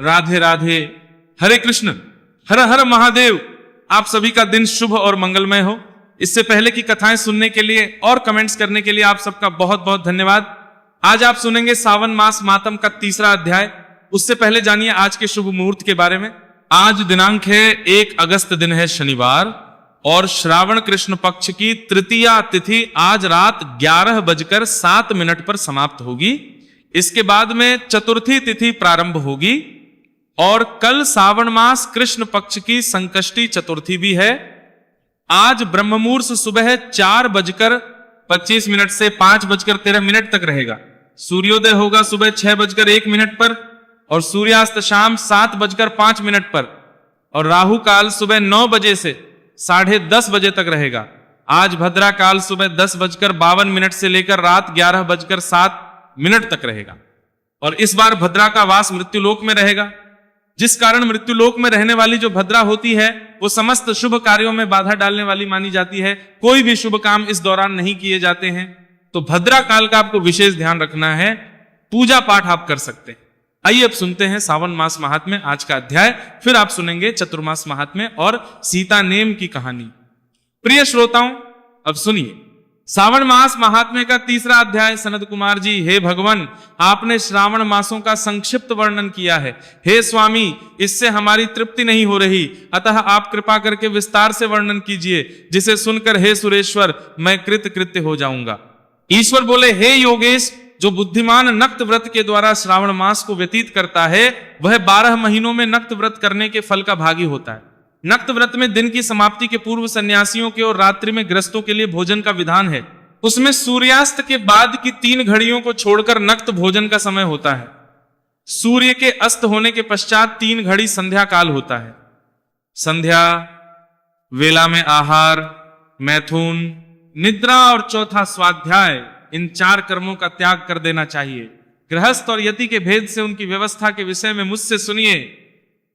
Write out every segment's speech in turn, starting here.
राधे राधे, हरे कृष्ण, हर हर महादेव। आप सभी का दिन शुभ और मंगलमय हो। इससे पहले की कथाएं सुनने के लिए और कमेंट्स करने के लिए आप सबका बहुत बहुत धन्यवाद। आज आप सुनेंगे सावन मास मातम का 3रा अध्याय। उससे पहले जानिए आज के शुभ मुहूर्त के बारे में। आज दिनांक है 1 अगस्त, दिन है शनिवार, और श्रावण कृष्ण पक्ष की तृतीया तिथि आज रात 11:07 पर समाप्त होगी। इसके बाद में चतुर्थी तिथि प्रारंभ होगी और कल सावन मास कृष्ण पक्ष की संकष्टी चतुर्थी भी है। आज ब्रह्म मुहूर्त सुबह 4:25 से 5:13 तक रहेगा। सूर्योदय होगा सुबह 6:01 पर और सूर्यास्त शाम 7:05 पर, और राहु काल सुबह 9 बजे से 10:30 बजे तक रहेगा। आज भद्रा काल सुबह 10:52 से लेकर रात 11:07 तक रहेगा। और इस बार भद्रा का वास मृत्युलोक में रहेगा, जिस कारण मृत्युलोक में रहने वाली जो भद्रा होती है वो समस्त शुभ कार्यों में बाधा डालने वाली मानी जाती है। कोई भी शुभ काम इस दौरान नहीं किए जाते हैं, तो भद्रा काल का आपको विशेष ध्यान रखना है। पूजा पाठ आप कर सकते हैं। आइए अब सुनते हैं सावन मास महात्म्य आज का अध्याय, फिर आप सुनेंगे चतुर्मास महात्म्य और सीता नेम की कहानी। प्रिय श्रोताओं, अब सुनिए सावन मास महात्म्य का 3रा अध्याय। सनत कुमार जी, हे भगवान, आपने श्रावण मासों का संक्षिप्त वर्णन किया है। हे स्वामी, इससे हमारी तृप्ति नहीं हो रही, अतः आप कृपा करके विस्तार से वर्णन कीजिए, जिसे सुनकर हे सुरेश्वर मैं कृतकृत्य हो जाऊंगा। ईश्वर बोले, हे योगेश, जो बुद्धिमान नक्त व्रत के द्वारा श्रावण मास को व्यतीत करता है वह 12 महीनों में नक्त व्रत करने के फल का भागी होता है। नक्त व्रत में दिन की समाप्ति के पूर्व सन्यासियों के और रात्रि में गृहस्थों के लिए भोजन का विधान है। उसमें सूर्यास्त के बाद की 3 घड़ियों को छोड़कर नक्त भोजन का समय होता है। सूर्य के अस्त होने के पश्चात 3 घड़ी संध्या काल होता है। संध्या वेला में आहार, मैथुन, निद्रा और चौथा स्वाध्याय, इन 4 कर्मों का त्याग कर देना चाहिए। गृहस्थ और यति के भेद से उनकी व्यवस्था के विषय में मुझसे सुनिए।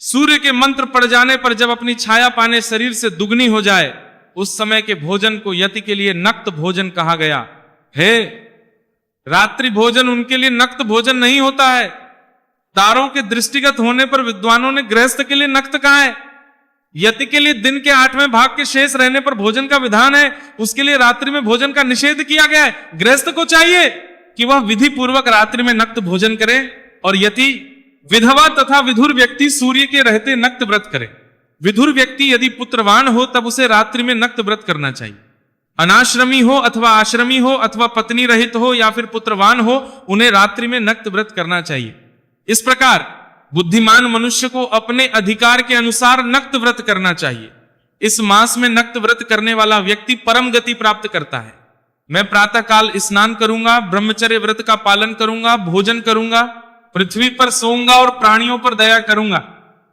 सूर्य के मंत्र पड़ जाने पर जब अपनी छाया पाने शरीर से दुगनी हो जाए, उस समय के भोजन को यति के लिए नक्त भोजन कहा गया है। रात्रि भोजन उनके लिए नक्त भोजन नहीं होता है। तारों के दृष्टिगत होने पर विद्वानों ने गृहस्थ के लिए नक्त कहा है। यति के लिए दिन के 8वें भाग के शेष रहने पर भोजन का विधान है, उसके लिए रात्रि में भोजन का निषेध किया गया है। गृहस्थ को चाहिए कि वह विधि पूर्वक रात्रि में नक्त भोजन करे, और यति, विधवा तथा विधुर व्यक्ति सूर्य के रहते नक्त व्रत करे। विधुर व्यक्ति यदि पुत्रवान हो तब उसे रात्रि में नक्त व्रत करना चाहिए। अनाश्रमी हो अथवा आश्रमी हो अथवा पत्नी रहित हो या फिर पुत्रवान हो, उन्हें रात्रि में नक्त व्रत करना चाहिए। इस प्रकार बुद्धिमान मनुष्य को अपने अधिकार के अनुसार नक्त व्रत करना चाहिए। इस मास में नक्त व्रत करने वाला व्यक्ति परम गति प्राप्त करता है। मैं प्रातः काल स्नान करूंगा, ब्रह्मचर्य व्रत का पालन करूंगा, भोजन करूंगा, पृथ्वी पर सोऊंगा और प्राणियों पर दया करूंगा।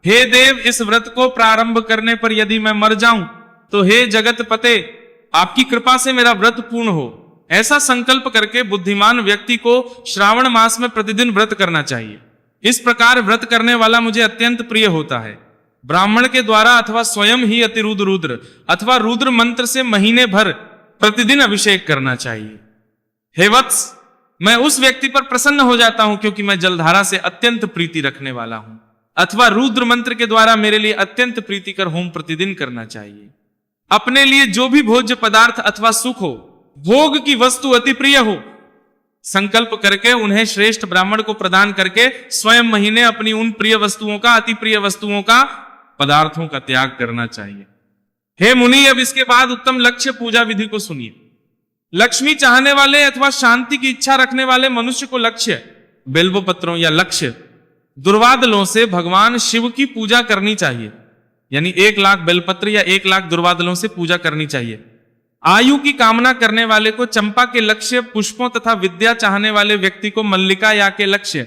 हे देव, इस व्रत को प्रारंभ करने पर यदि मैं मर जाऊं तो हे जगत पते, आपकी कृपा से मेरा व्रत पूर्ण हो। ऐसा संकल्प करके बुद्धिमान व्यक्ति को श्रावण मास में प्रतिदिन व्रत करना चाहिए। इस प्रकार व्रत करने वाला मुझे अत्यंत प्रिय होता है। ब्राह्मण के द्वारा अथवा स्वयं ही अतिरुद्र रुद्र अथवा रुद्र मंत्र से महीने भर प्रतिदिन अभिषेक करना चाहिए। हे वत्स, मैं उस व्यक्ति पर प्रसन्न हो जाता हूं क्योंकि मैं जलधारा से अत्यंत प्रीति रखने वाला हूं। अथवा रुद्र मंत्र के द्वारा मेरे लिए अत्यंत प्रीतिकर होम प्रतिदिन करना चाहिए। अपने लिए जो भी भोज्य पदार्थ अथवा सुख हो, भोग की वस्तु अति प्रिय हो, संकल्प करके उन्हें श्रेष्ठ ब्राह्मण को प्रदान करके स्वयं महीने अपनी उन प्रिय वस्तुओं का, अति प्रिय वस्तुओं का, पदार्थों का त्याग करना चाहिए। हे मुनि, अब इसके बाद उत्तम लक्ष्य पूजा विधि को सुनिए। लक्ष्मी चाहने वाले अथवा शांति की इच्छा रखने वाले मनुष्य को लक्ष्य बेल्व पत्रों या लक्ष्य दुर्वादलों से भगवान शिव की पूजा करनी चाहिए। यानी 1 लाख बेलपत्र या 1 लाख दुर्वादलों से पूजा करनी चाहिए। आयु की कामना करने वाले को चंपा के लक्ष्य पुष्पों तथा विद्या चाहने वाले व्यक्ति को मल्लिका या के लक्ष्य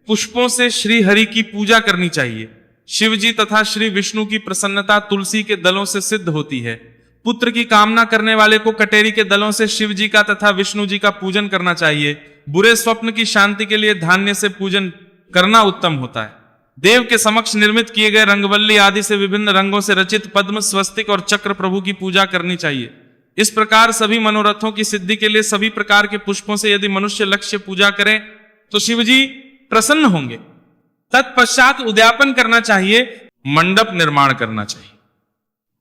पुष्पों से श्री हरि की पूजा करनी चाहिए। शिव जी तथा श्री विष्णु की प्रसन्नता तुलसी के दलों से सिद्ध होती है। पुत्र की कामना करने वाले को कटेरी के दलों से शिव जी का तथा विष्णु जी का पूजन करना चाहिए। बुरे स्वप्न की शांति के लिए धान्य से पूजन करना उत्तम होता है। देव के समक्ष निर्मित किए गए रंगवल्ली आदि से विभिन्न रंगों से रचित पद्म, स्वस्तिक और चक्र प्रभु की पूजा करनी चाहिए। इस प्रकार सभी मनोरथों की सिद्धि के लिए सभी प्रकार के पुष्पों से यदि मनुष्य लक्ष्य पूजा करे तो शिव जी प्रसन्न होंगे। तत्पश्चात उद्यापन करना चाहिए, मंडप निर्माण करना चाहिए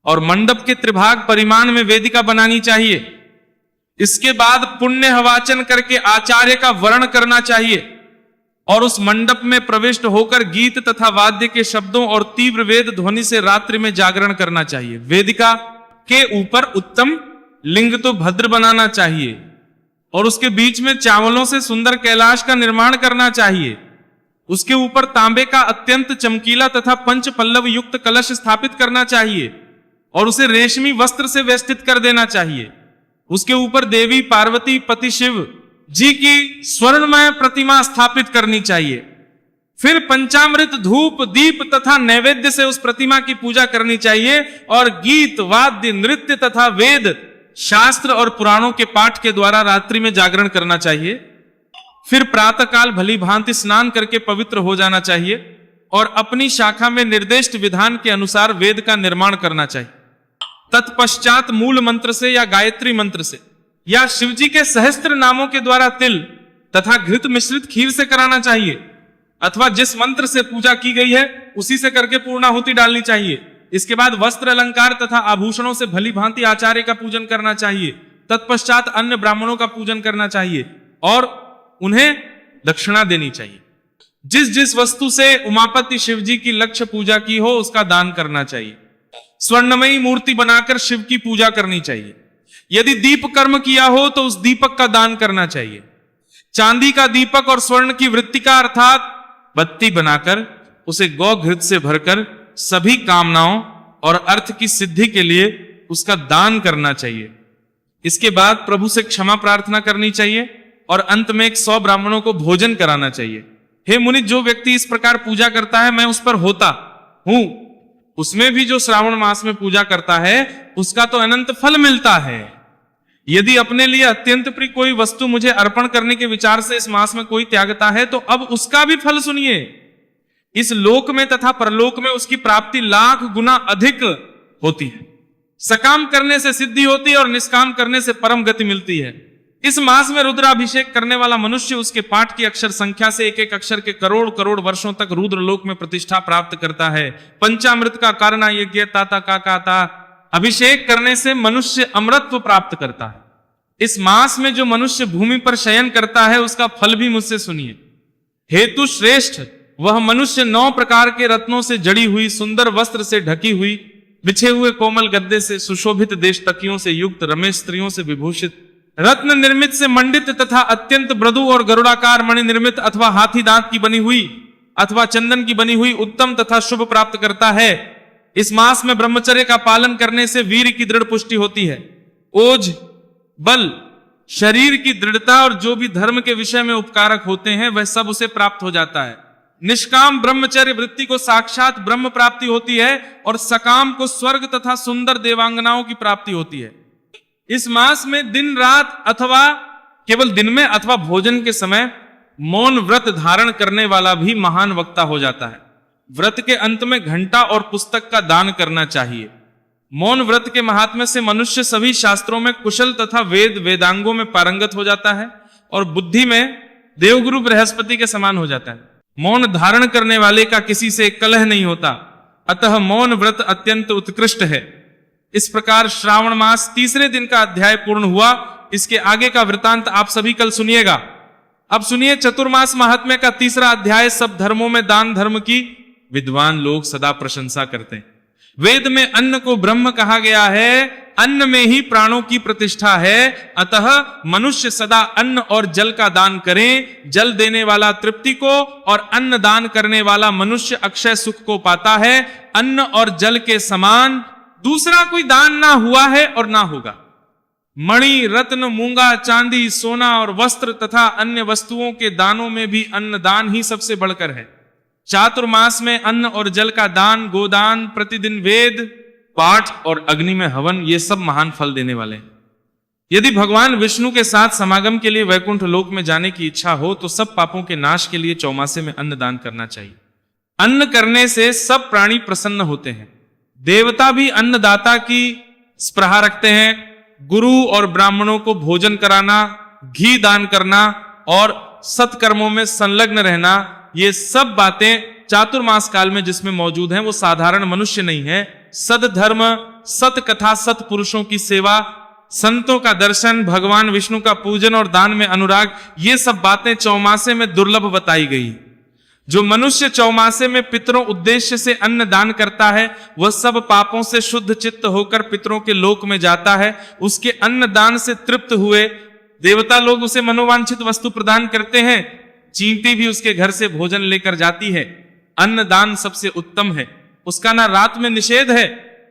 और मंडप के त्रिभाग परिमाण में वेदिका बनानी चाहिए। इसके बाद पुण्य हवाचन करके आचार्य का वर्ण करना चाहिए और उस मंडप में प्रविष्ट होकर गीत तथा वाद्य के शब्दों और तीव्र वेद ध्वनि से रात्रि में जागरण करना चाहिए। वेदिका के ऊपर उत्तम लिंग तो भद्र बनाना चाहिए और उसके बीच में चावलों से सुंदर कैलाश का निर्माण करना चाहिए। उसके ऊपर तांबे का अत्यंत चमकीला तथा पंच पल्लव युक्त कलश स्थापित करना चाहिए और उसे रेशमी वस्त्र से वेष्टित कर देना चाहिए। उसके ऊपर देवी पार्वती पति शिव जी की स्वर्णमय प्रतिमा स्थापित करनी चाहिए। फिर पंचामृत धूप दीप तथा नैवेद्य से उस प्रतिमा की पूजा करनी चाहिए और गीत वाद्य नृत्य तथा वेद शास्त्र और पुराणों के पाठ के द्वारा रात्रि में जागरण करना चाहिए। फिर प्रातः काल भली भांति स्नान करके पवित्र हो जाना चाहिए और अपनी शाखा में निर्दिष्ट विधान के अनुसार वेद का निर्माण करना चाहिए। तत्पश्चात मूल मंत्र से या गायत्री मंत्र से या शिवजी के सहस्त्र नामों के द्वारा तिल तथा घृत मिश्रित खीर से कराना चाहिए अथवा जिस मंत्र से पूजा की गई है उसी से करके पूर्णाहुति डालनी चाहिए। इसके बाद वस्त्र अलंकार तथा आभूषणों से भली भांति आचार्य का पूजन करना चाहिए। तत्पश्चात अन्य ब्राह्मणों का पूजन करना चाहिए और उन्हें दक्षिणा देनी चाहिए। जिस जिस वस्तु से उमापति शिवजी की लक्ष्य पूजा की हो उसका दान करना चाहिए। स्वर्णमयी मूर्ति बनाकर शिव की पूजा करनी चाहिए। यदि दीप कर्म किया हो तो उस दीपक का दान करना चाहिए। चांदी का दीपक और स्वर्ण की वृत्तिका अर्थात बत्ती बनाकर उसे गौ घृत से भरकर सभी कामनाओं और अर्थ की सिद्धि के लिए उसका दान करना चाहिए। इसके बाद प्रभु से क्षमा प्रार्थना करनी चाहिए और अंत में 100 ब्राह्मणों को भोजन कराना चाहिए। हे मुनि, जो व्यक्ति इस प्रकार पूजा करता है मैं उस पर होता हूं। उसमें भी जो श्रावण मास में पूजा करता है उसका तो अनंत फल मिलता है। यदि अपने लिए अत्यंत प्रिय कोई वस्तु मुझे अर्पण करने के विचार से इस मास में कोई त्यागता है तो अब उसका भी फल सुनिए। इस लोक में तथा परलोक में उसकी प्राप्ति लाख गुना अधिक होती है। सकाम करने से सिद्धि होती है और निष्काम करने से परम गति मिलती है। इस मास में रुद्राभिषेक करने वाला मनुष्य उसके पाठ की अक्षर संख्या से एक एक अक्षर के करोड़ करोड़ वर्षों तक रुद्र लोक में प्रतिष्ठा प्राप्त करता है। पंचामृत का कारणा यज्ञ ताता काकाता अभिषेक करने से मनुष्य अमृतत्व प्राप्त करता है। इस मास में जो मनुष्य भूमि पर शयन करता है उसका फल भी मुझसे सुनिए। हेतु श्रेष्ठ वह मनुष्य 9 प्रकार के रत्नों से जड़ी हुई सुंदर वस्त्र से ढकी हुई बिछे हुए कोमल गद्दे से सुशोभित देश तकियों से युक्त रमेश स्त्रियों से विभूषित रत्न निर्मित से मंडित तथा अत्यंत मृदु और गरुड़ाकार मणि निर्मित अथवा हाथी दांत की बनी हुई अथवा चंदन की बनी हुई उत्तम तथा शुभ प्राप्त करता है। इस मास में ब्रह्मचर्य का पालन करने से वीर की दृढ़ पुष्टि होती है। ओज बल शरीर की दृढ़ता और जो भी धर्म के विषय में उपकारक होते हैं वह सब उसे प्राप्त हो जाता है। निष्काम ब्रह्मचर्य वृत्ति को साक्षात ब्रह्म प्राप्ति होती है और सकाम को स्वर्ग तथा सुंदर देवांगनाओं की प्राप्ति होती है। इस मास में दिन रात अथवा केवल दिन में अथवा भोजन के समय मौन व्रत धारण करने वाला भी महान वक्ता हो जाता है। व्रत के अंत में घंटा और पुस्तक का दान करना चाहिए। मौन व्रत के महात्म्य से मनुष्य सभी शास्त्रों में कुशल तथा वेद वेदांगों में पारंगत हो जाता है और बुद्धि में देवगुरु बृहस्पति के समान हो जाता है। मौन धारण करने वाले का किसी से कलह नहीं होता, अतः मौन व्रत अत्यंत उत्कृष्ट है। इस प्रकार श्रावण मास 3रे दिन का अध्याय पूर्ण हुआ। इसके आगे का वृतांत आप सभी कल सुनिएगा। अब सुनिए चतुर्मास महात्म्य का 3रा अध्याय। सब धर्मों में दान धर्म की विद्वान लोग सदा प्रशंसा करते हैं। वेद में अन्न को ब्रह्म कहा गया है, अन्न में ही प्राणों की प्रतिष्ठा है, अतः मनुष्य सदा अन्न और जल का दान करें। जल देने वाला तृप्ति को और अन्न दान करने वाला मनुष्य अक्षय सुख को पाता है। अन्न और जल के समान दूसरा कोई दान ना हुआ है और ना होगा। मणि रत्न मूंगा चांदी सोना और वस्त्र तथा अन्य वस्तुओं के दानों में भी अन्न दान ही सबसे बढ़कर है। चातुर्मास में अन्न और जल का दान, गोदान, प्रतिदिन वेद पाठ और अग्नि में हवन, ये सब महान फल देने वाले हैं। यदि भगवान विष्णु के साथ समागम के लिए वैकुंठ लोक में जाने की इच्छा हो तो सब पापों के नाश के लिए चौमासे में अन्न दान करना चाहिए। अन्न करने से सब प्राणी प्रसन्न होते हैं। देवता भी अन्नदाता की स्पृहा रखते हैं। गुरु और ब्राह्मणों को भोजन कराना, घी दान करना और सत्कर्मों में संलग्न रहना ये सब बातें चातुर्मास काल में जिसमें मौजूद हैं वो साधारण मनुष्य नहीं है। सदधर्म, सत कथा, सत पुरुषों की सेवा, संतों का दर्शन, भगवान विष्णु का पूजन और दान में अनुराग, ये सब बातें चौमासे में दुर्लभ बताई गई। जो मनुष्य चौमासे में पितरों उद्देश्य से अन्न दान करता है वह सब पापों से शुद्ध चित्त होकर पितरों के लोक में जाता है। उसके अन्न दान से तृप्त हुए देवता लोग उसे मनोवांछित वस्तु प्रदान करते हैं। चींटी भी उसके घर से भोजन लेकर जाती है। अन्न दान सबसे उत्तम है, उसका ना रात में निषेध है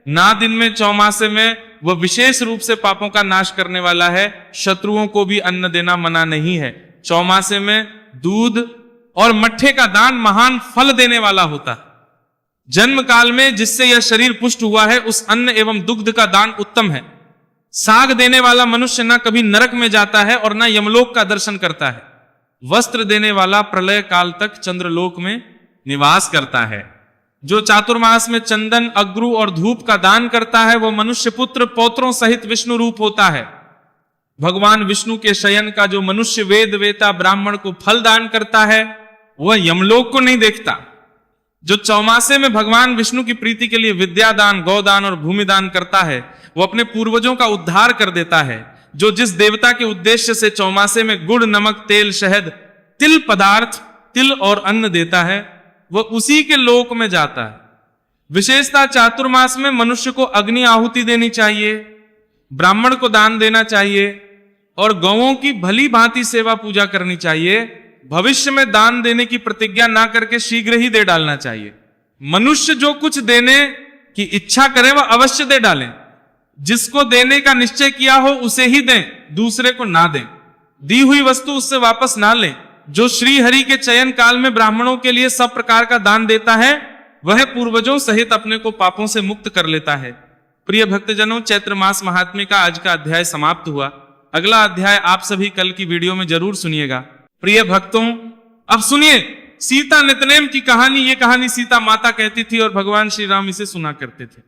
ना दिन में। चौमासे में वह विशेष रूप से पापों का नाश करने वाला है। शत्रुओं को भी अन्न देना मना नहीं है। चौमासे में दूध और मट्ठे का दान महान फल देने वाला होता है। जन्म काल में जिससे यह शरीर पुष्ट हुआ है उस अन्न एवं दुग्ध का दान उत्तम है। साग देने वाला मनुष्य ना कभी नरक में जाता है और ना यमलोक का दर्शन करता है। वस्त्र देने वाला प्रलय काल तक चंद्रलोक में निवास करता है। जो चातुर्मास में चंदन, अग्रु और धूप का दान करता है वह मनुष्य पुत्र पौत्रों सहित विष्णु रूप होता है। भगवान विष्णु के शयन का जो मनुष्य वेद वेता ब्राह्मण को फल दान करता है वह यमलोक को नहीं देखता। जो चौमासे में भगवान विष्णु की प्रीति के लिए विद्यादान, गौदान और भूमिदान करता है वो अपने पूर्वजों का उद्धार कर देता है। जो जिस देवता के उद्देश्य से चौमासे में गुड़, नमक, तेल, शहद, तिल पदार्थ, तिल और अन्न देता है वह उसी के लोक में जाता है। विशेषता चातुर्मास में मनुष्य को अग्नि आहुति देनी चाहिए, ब्राह्मण को दान देना चाहिए और गौओं की भली भांति सेवा पूजा करनी चाहिए। भविष्य में दान देने की प्रतिज्ञा ना करके शीघ्र ही दे डालना चाहिए। मनुष्य जो कुछ देने की इच्छा करे वह अवश्य दे डालें। जिसको देने का निश्चय किया हो उसे ही दें, दूसरे को ना दें। दी हुई वस्तु उससे वापस ना लें। जो श्री हरि के चयन काल में ब्राह्मणों के लिए सब प्रकार का दान देता है वह पूर्वजों सहित अपने को पापों से मुक्त कर लेता है। प्रिय भक्तजनों, चैत्र मास महात्म्य का आज का अध्याय समाप्त हुआ। अगला अध्याय आप सभी कल की वीडियो में जरूर सुनिएगा। प्रिय भक्तों, अब सुनिए सीता नितनेम की कहानी। ये कहानी सीता माता कहती थी और भगवान श्री राम इसे सुना करते थे।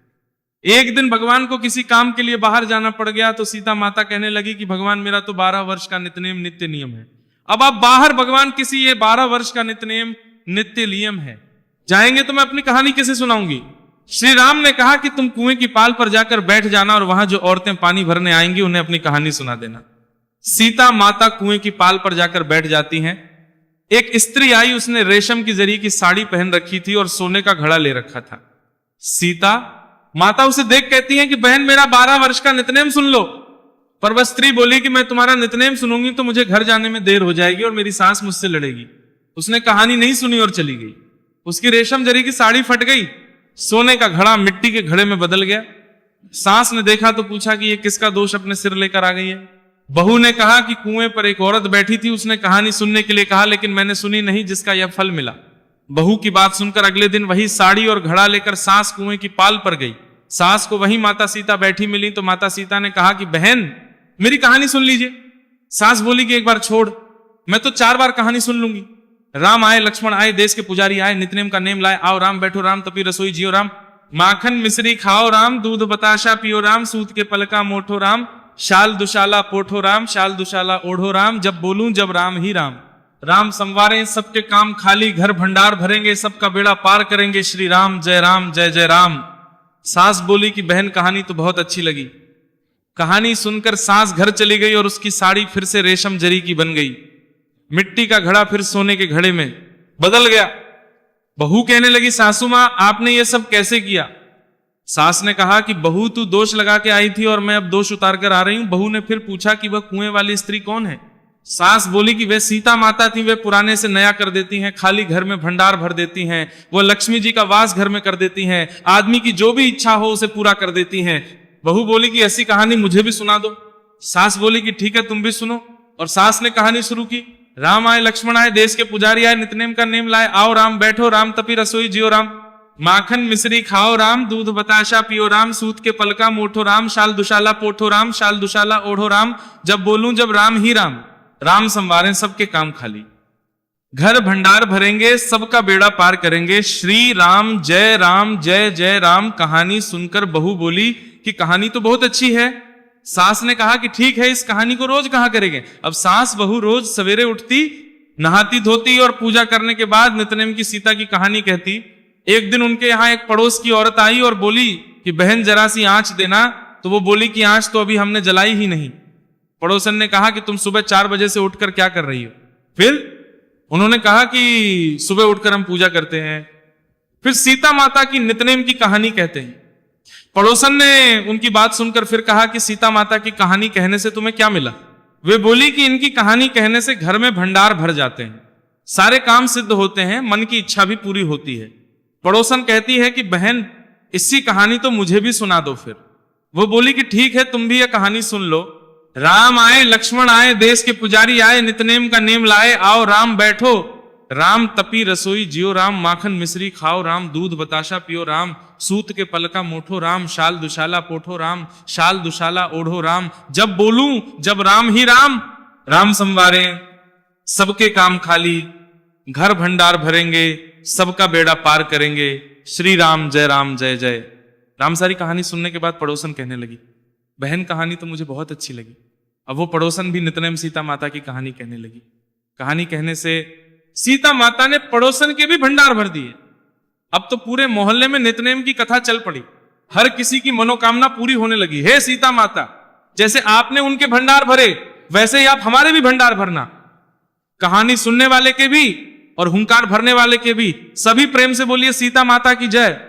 एक दिन भगवान को किसी काम के लिए बाहर जाना पड़ गया तो सीता माता कहने लगी कि भगवान मेरा तो 12 वर्ष का नित्यनेम नित्य नियम है। अब आप बाहर भगवान किसी ये 12 वर्ष का नित्यनेम नित्य नियम है जाएंगे तो मैं अपनी कहानी कैसे सुनाऊंगी। श्री राम ने कहा कि तुम कुएं की पाल पर जाकर बैठ जाना और वहां जो औरतें पानी भरने आएंगी उन्हें अपनी कहानी सुना देना। सीता माता कुएं की पाल पर जाकर बैठ जाती हैं। एक स्त्री आई, उसने रेशम की जरी की साड़ी पहन रखी थी और सोने का घड़ा ले रखा था। सीता माता उसे देख कहती है कि बहन मेरा 12 वर्ष का नित्यनेम सुन लो। पर वह स्त्री बोली कि मैं तुम्हारा नित्यनेम सुनूंगी तो मुझे घर जाने में देर हो जाएगी और मेरी सास मुझसे लड़ेगी। उसने कहानी नहीं सुनी और चली गई। उसकी रेशम जरी की साड़ी फट गई, सोने का घड़ा मिट्टी के घड़े में बदल गया। सास ने देखा तो पूछा कि ये किसका दोष अपने सिर लेकर आ गई है। बहू ने कहा कि कुएं पर एक औरत बैठी थी, उसने कहानी सुनने के लिए कहा लेकिन मैंने सुनी नहीं, जिसका यह फल मिला। बहू की बात सुनकर अगले दिन वही साड़ी और घड़ा लेकर सास कुएं की पाल पर गई। सास को वही माता सीता बैठी मिली तो माता सीता ने कहा कि बहन मेरी कहानी सुन लीजिए। सास बोली कि एक बार छोड़, मैं तो 4 बार कहानी सुन लूंगी। राम आए, लक्ष्मण आए, देश के पुजारी आए, नित्यनेम का नेम लाए, आओ राम बैठो राम, तपी रसोई जियो राम, माखन मिश्री खाओ राम, दूध बताशा पियो राम, सूत के पलका मोठो राम, शाल दुशाला पोठो राम, शाल दुशाला ओढ़ो राम, जब बोलूं जब राम ही राम। राम संवारे सबके काम खाली, घर भंडार भरेंगे, सबका बेड़ा पार करेंगे, श्री राम जय राम जय जय राम। सास बोली कि बहन कहानी तो बहुत अच्छी लगी। कहानी सुनकर सास घर चली गई और उसकी साड़ी फिर से रेशम जरी की बन गई। मिट्टी का घड़ा फिर सोने के घड़े में बदल गया। बहू कहने लगी सासू मां आपने ये सब कैसे किया। सास ने कहा कि बहू तू दोष लगा के आई थी और मैं अब दोष उतार कर आ रही हूं। बहू ने फिर पूछा कि वह कुएं वाली स्त्री कौन है। सास बोली कि वे सीता माता थी, वे पुराने से नया कर देती हैं, खाली घर में भंडार भर देती हैं, वो लक्ष्मी जी का वास घर में कर देती हैं, आदमी की जो भी इच्छा हो उसे पूरा कर देती हैं। बहू बोली कि ऐसी कहानी मुझे भी सुना दो। सास बोली कि ठीक है तुम भी सुनो। और सास ने कहानी शुरू की। राम आए, लक्ष्मण आए, देश के पुजारी आए, नित्यनेम का नेम लाए, आओ राम बैठो राम, तपी रसोई जियो राम, माखन मिश्री खाओ राम, दूध बताशा पियो राम, सूत के पलका मोठो राम, शाल दुशाला पोठो राम, शाल दुशाला ओढ़ो राम, जब बोलूं जब राम ही राम। राम संवारें सबके काम खाली, घर भंडार भरेंगे, सबका बेड़ा पार करेंगे, श्री राम जय जय राम। कहानी सुनकर बहू बोली कि कहानी तो बहुत अच्छी है। सास ने कहा कि ठीक है इस कहानी को रोज कहा करेंगे। अब सास बहू रोज सवेरे उठती, नहाती धोती और पूजा करने के बाद नित्यनेम की सीता की कहानी कहती। एक दिन उनके यहाँ एक पड़ोस की औरत आई और बोली कि बहन जरा सी आंच देना। तो वो बोली कि आंच तो अभी हमने जलाई ही नहीं। पड़ोसन ने कहा कि तुम सुबह 4 बजे से उठकर क्या कर रही हो? फिर उन्होंने कहा कि सुबह उठकर हम पूजा करते हैं। फिर सीता माता की नित्यनेम की कहानी कहते हैं। पड़ोसन ने उनकी बात सुनकर फिर कहा कि सीता माता की कहानी कहने से तुम्हें क्या मिला? वे बोली कि इनकी कहानी कहने से घर में भंडार भर जाते हैं, सारे काम सिद्ध होते हैं, मन की इच्छा भी पूरी होती है। पड़ोसन कहती है कि बहन इसकी कहानी तो मुझे भी सुना दो। फिर वो बोली कि ठीक है, तुम भी यह कहानी सुन लो। राम आए, लक्ष्मण आए, देश के पुजारी आए, नित्यनेम का नेम लाए, आओ राम बैठो, राम तपी रसोई जियो, राम माखन मिश्री खाओ, राम दूध बताशा पियो, राम सूत के पलका मोठो, राम शाल दुशाला पोठो, राम शाल दुशाला ओढ़ो, राम जब बोलूं जब राम ही राम, राम संवारे सबके काम खाली, घर भंडार भरेंगे, सबका बेड़ा पार करेंगे, श्री राम जय जय। राम सारी कहानी सुनने के बाद पड़ोसन कहने लगी, बहन कहानी तो मुझे बहुत अच्छी लगी। अब वो पड़ोसन भी नित्यनेम सीता माता की कहानी कहने लगी। कहानी कहने से सीता माता ने पड़ोसन के भी भंडार भर दिए। अब तो पूरे मोहल्ले में नित्यनेम की कथा चल पड़ी, हर किसी की मनोकामना पूरी होने लगी। हे सीता माता, जैसे आपने उनके भंडार भरे वैसे ही आप हमारे भी भंडार भरना। कहानी सुनने वाले के भी और हुंकार भरने वाले के भी। सभी प्रेम से बोलिए सीता माता की जय।